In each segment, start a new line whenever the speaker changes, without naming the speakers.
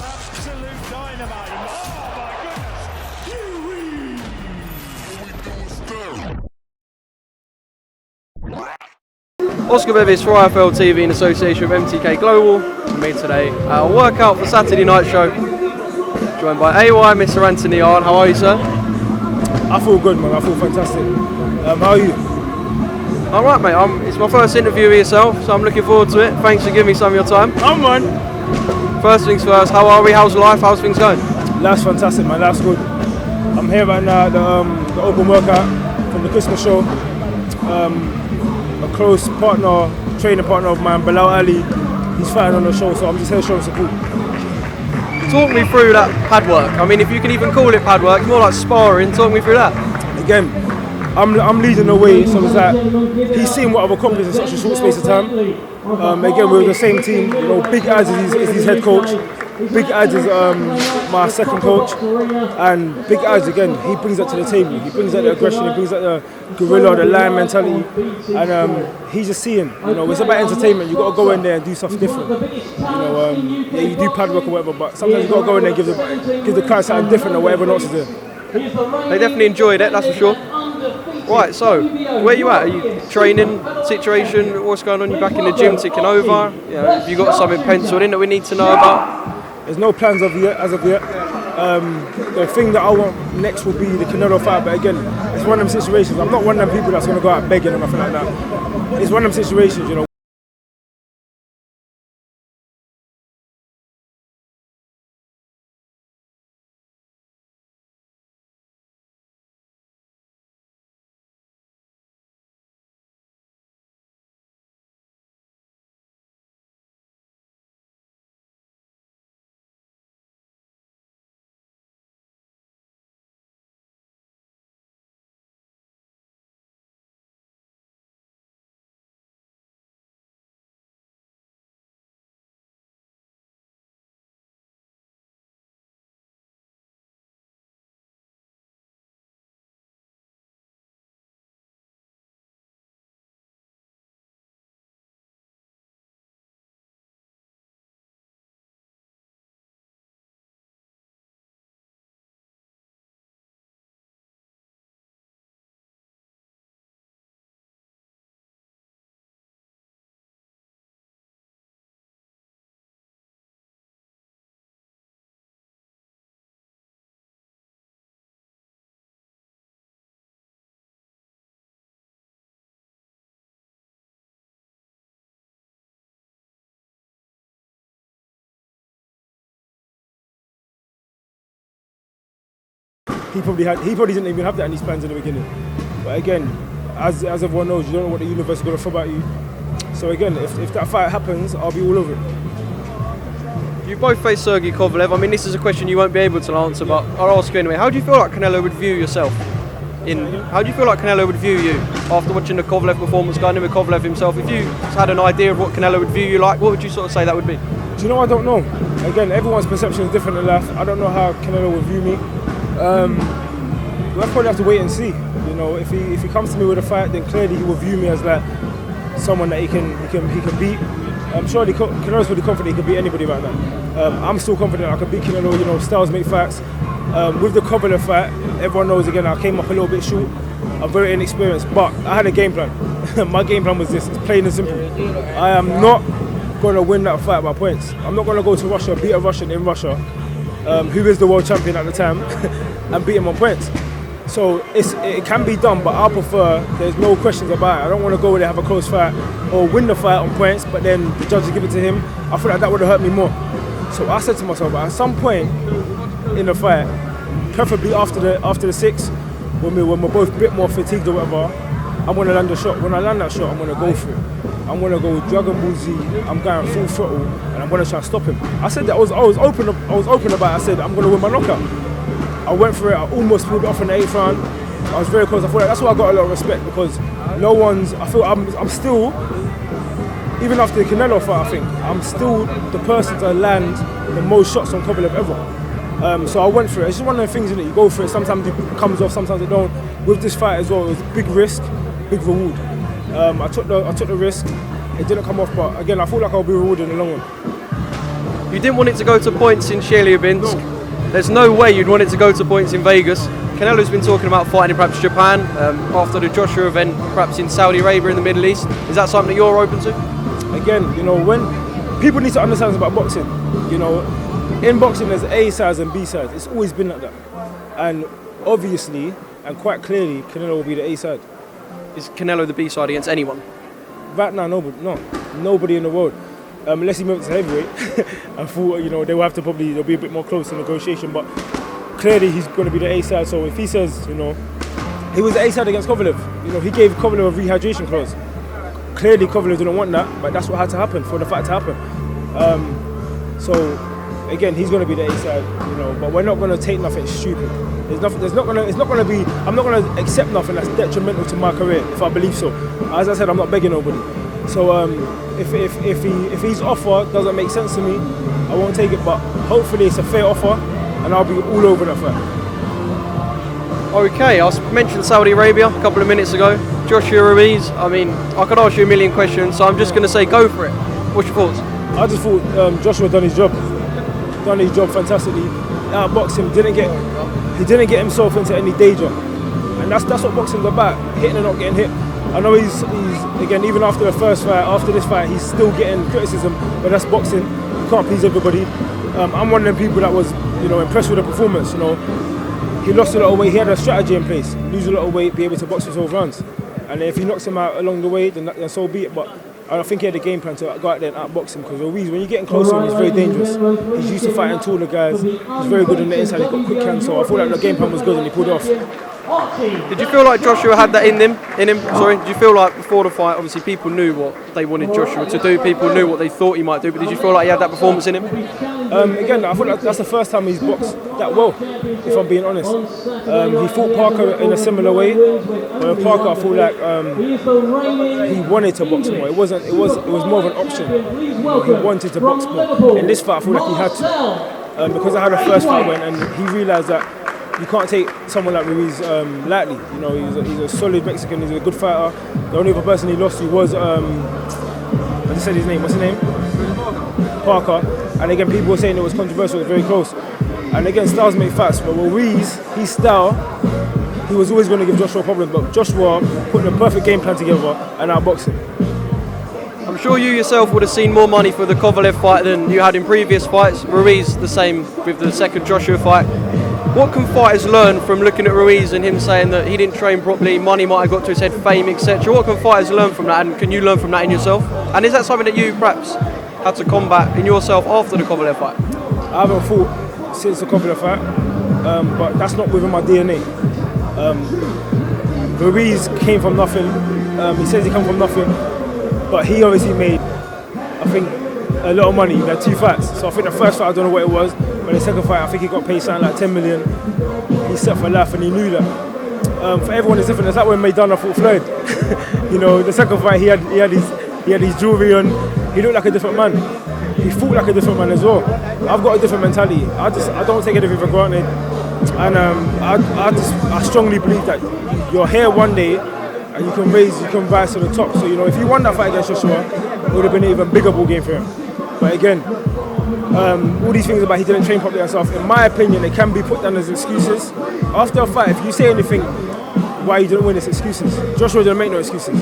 Absolute dynamite. Oh my goodness.
Oscar BEVIS for IFL TV in association with MTK Global. And me today at a workout for Saturday night show. Joined by AY, Mr. Anthony Yarde. How are you, sir?
I feel good, man. I feel fantastic. How are you?
I'm right, mate. It's my first interview with yourself, so I'm looking forward to it. Thanks for giving me some of your time.
I'm on.
First things first, how are we? How's life? How's things going?
Life's fantastic, man. Life's good. I'm here right now at the open workout from the Christmas show. A close partner, training partner of mine, Bilal Ali, he's fighting on the show, so I'm just here showing support.
Talk me through that pad work. I mean, if you can even call it pad work, it's more like sparring. Talk me through that.
Again, I'm leading the way, so it's like he's seen what I've accomplished in such a short space of time. Again, we're the same team. You know, Big Aj is his head coach. Big Aj is my second coach, and Big Aj again, he brings that to the table. He brings out the aggression, he brings out the gorilla, the lion mentality, and he's just seeing. You know, it's about entertainment. You got to go in there and do something different. You know, yeah, you do pad work or whatever, but sometimes you got to go in there and give the crowd something different than what everyone else is doing.
They definitely enjoyed it, that's for sure. Right, so where you at? Are you training situation? What's going on? You back in the gym ticking over? You know, have you got something penciled in that we need to know about?
There's no plans as of yet. The thing that I want next will be the Canelo fight, but again, it's one of them situations. I'm not one of them people that's going to go out begging or nothing like that. It's one of them situations, you know. He probably didn't even have that in his plans in the beginning. But again, as everyone knows, you don't know what the universe is going to throw at you. So again, if that fight happens, I'll be all over it.
You both face Sergey Kovalev. I mean, this is a question you won't be able to answer, but I'll ask you anyway. How do you feel like Canelo would view yourself? How do you feel like Canelo would view you after watching the Kovalev performance, going in with Kovalev himself? If you had an idea of what Canelo would view you like, what would you sort of say that would be?
Do you know, I don't know. Again, everyone's perception is different in life. I don't know how Canelo would view me. We'll probably have to wait and see. You know, if he comes to me with a fight, then clearly he will view me as like someone that he can beat. I'm sure Canelo's pretty confident he can beat anybody right now. I'm still confident I can beat Canelo. You know, styles make fights. With the Kovalev fight, everyone knows again I came up a little bit short. I'm very inexperienced, but I had a game plan. My game plan was this: it's plain and simple. I am not going to win that fight by points. I'm not going to go to Russia, beat a Russian in Russia, who is the world champion at the time, and beat him on points. So it can be done, but I prefer, there's no questions about it. I don't want to go there, have a close fight, or win the fight on points, but then the judges give it to him. I feel like that would have hurt me more. So I said to myself, at some point in the fight, preferably after the six, when we're both a bit more fatigued or whatever, I'm going to land a shot. When I land that shot, I'm going to go for it. I'm going to go Dragon Ball Z. I'm going full throttle, and I'm going to try and stop him. I said that I was open about it. I said I'm going to win my knockout. I went for it. I almost pulled it off in the 8th round. I was very close. I feel like that's why I got a lot of respect, because no one's. I feel I'm still, even after the Canelo fight, I think I'm still the person to land the most shots on Kovalev ever. So I went for it. It's just one of the things, isn't it? You go for it. Sometimes it comes off. Sometimes it don't. With this fight as well, it was big risk, big reward. I took the risk. It didn't come off, but again, I feel like I'll be rewarded in the long run.
You didn't want it to go to points in Chelyabinsk.
No.
There's no way you'd want it to go to points in Vegas. Canelo's been talking about fighting in perhaps Japan, after the Joshua event, perhaps in Saudi Arabia in the Middle East. Is that something that you're open to?
Again, you know, when people need to understand about boxing, you know, in boxing there's A sides and B sides. It's always been like that. And obviously, and quite clearly, Canelo will be the A side.
Is Canelo the B side against anyone?
Right now, nobody in the world. Unless he moves to heavyweight. I thought, you know, they'll be a bit more close in negotiation, but clearly he's going to be the A side. So if he says, you know, he was the A side against Kovalev. You know, he gave Kovalev a rehydration clause. Clearly Kovalev didn't want that, but that's what had to happen for the fight to happen. So again, he's going to be the A side, you know, but we're not going to take nothing stupid. It's not going to be. I'm not going to accept nothing that's detrimental to my career if I believe so. As I said, I'm not begging nobody. So if his offer doesn't make sense to me, I won't take it. But hopefully it's a fair offer, and I'll be all over that fight.
Okay, I mentioned Saudi Arabia a couple of minutes ago. Joshua Ruiz. I mean, I could ask you a million questions, so I'm just going to say go for it. What's your thoughts?
I just thought Joshua done his job fantastically. Outboxed him, he didn't get himself into any danger, and that's what boxing's about: hitting and not getting hit. I know he's again, even after the first fight, after this fight, he's still getting criticism, but that's boxing. You can't please everybody. I'm one of them people that was, you know, impressed with the performance. You know, he lost a lot of weight. He had a strategy in place: lose a lot of weight, be able to box his whole rounds. And if he knocks him out along the way, then so be it. But I don't think he had a game plan to go out there and outbox him, because Ruiz, when you're getting close to him, he's very dangerous. He's used to fighting taller guys. He's very good on the inside. He's got quick hands, so I thought like the game plan was good and he pulled it off.
Did you feel like Joshua had that in him? Sorry, did you feel like before the fight, obviously people knew what they wanted Joshua to do, people knew what they thought he might do, but did you feel like he had that performance in him?
Again, I thought like that's the first time he's boxed that well, if I'm being honest. He fought Parker in a similar way, but with Parker I feel like he wanted to box more. It was more of an option. He wanted to box more. In this fight I feel like he had to, because I had a first fight went and he realised that you can't take someone like Ruiz lightly. You know, he's a solid Mexican. He's a good fighter. The only other person he lost to was I just said his name. What's his name? Parker. And again, people were saying it was controversial. It was very close. And again, styles make fights. But with Ruiz, his style, he was always going to give Joshua problems. But Joshua put the perfect game plan together and outboxed him.
I'm sure you yourself would have seen more money for the Kovalev fight than you had in previous fights. Ruiz the same with the second Joshua fight. What can fighters learn from looking at Ruiz and him saying that he didn't train properly, money might have got to his head, fame, etc.? What can fighters learn from that, and can you learn from that in yourself? And is that something that you perhaps had to combat in yourself after the Kovalev fight?
I haven't fought since the Kovalev fight, but that's not within my DNA. Ruiz came from nothing. He says he came from nothing, but he obviously made, I think, a lot of money. He had 2 fights. So I think the first fight, I don't know what it was, but the second fight, I think he got paid something like 10 million. He's set for life and he knew that. For everyone it's different. It's like when Maidana fought Floyd. You know, the second fight he had his jewellery on. He looked like a different man. He fought like a different man as well. I've got a different mentality. I don't take anything for granted. And I strongly believe that you're here one day and you can rise to the top. So, you know, if he won that fight against Joshua, it would have been an even bigger ball game for him. But again, all these things about he didn't train properly and stuff, in my opinion, it can be put down as excuses. After a fight, if you say anything why you didn't win, it's excuses. Joshua didn't make no excuses.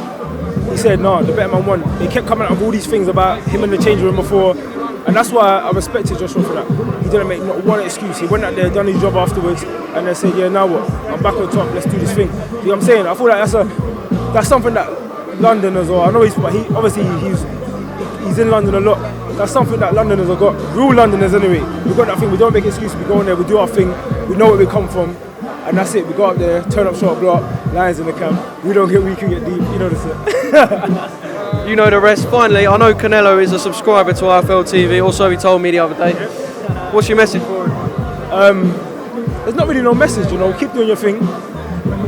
He said, no, the better man won. They kept coming out with all these things about him in the change room before, and that's why I respected Joshua for that. He didn't make not one excuse. He went out there, done his job afterwards, and they said, yeah, now what? I'm back on top, let's do this thing. You know what I'm saying? I feel like that's something that Londoners, or I know he's in London a lot. That's something that Londoners have got. Real Londoners anyway. We've got that thing, we don't make excuses, we go in there, we do our thing, we know where we come from, and that's it. We go up there, turn up short, blow up, lions in the camp. We can get deep, you know this.
You know the rest. Finally, I know Canelo is a subscriber to IFL TV, also he told me the other day. What's your message for him?
There's not really no message, you know. Keep doing your thing,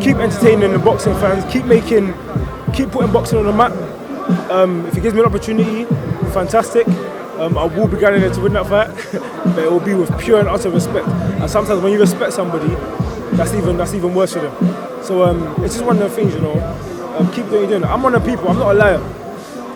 keep entertaining the boxing fans, keep putting boxing on the map. If he gives me an opportunity, fantastic. I will be going in there to win that fight, but it will be with pure and utter respect. And sometimes when you respect somebody, that's even worse for them. So it's just one of the things, you know. Keep doing what you're doing. I'm one of the people. I'm not a liar.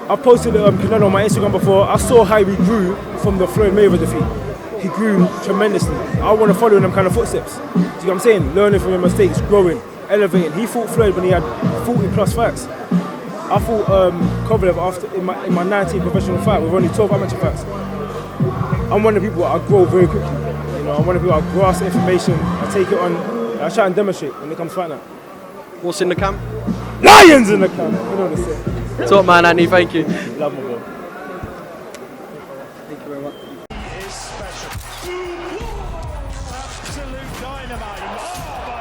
I posted Canelo on my Instagram before. I saw how he grew from the Floyd Mayweather defeat. He grew tremendously. I want to follow in them kind of footsteps. Do you know what I'm saying? Learning from your mistakes, growing, elevating. He fought Floyd when he had 40 plus fights. I fought Kovalev after in my 19th professional fight with only 12 amateur fights. I'm one of the people I grow very quickly. You know, I'm one of the people I grasp information, I take it on, I try and demonstrate when it comes to fight night.
What's in the camp?
Lions in the camp. You know what they say.
Top man, Anthony. Thank you.
Love my bro.
Thank you very much.
Is special. Absolute dynamite. Oh,